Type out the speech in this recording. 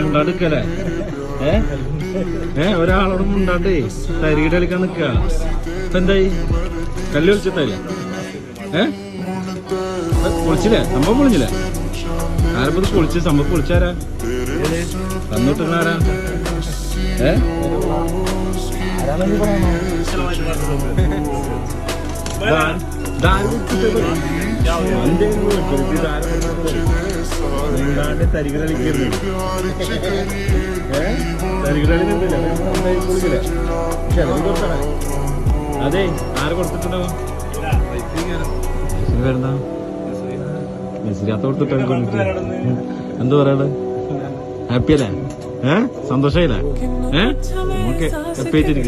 മുണ്ടാടുക്കല്ലേ? ഒരാളോട് മുണ്ടാണ്ടേ തരികിട കളിക്കാൻ നിക്ക. എന്തായി? കല്ല് വിളിച്ചിട്ടല്ലേ? പൊളിച്ചില്ലേ? സംഭവം പൊളിഞ്ഞില്ലേ? ആരപ്പോ പൊളിച്ച് സംഭവം പൊളിച്ചാരാ? തന്നിട്ടാരാ? തരികിട കളിക്കരുത്. അതെ, ആര് കൊടുത്തിട്ടുണ്ടാവും? പേരെന്താ? മെസ്സിലാത്ത കൊടുത്തിട്ട് എന്താ പറയാ? ഹാപ്പി അല്ലേ? സന്തോഷായില്ലേ? ഓക്കെ, ഹാപ്പി ആയിട്ടിരിക്കും.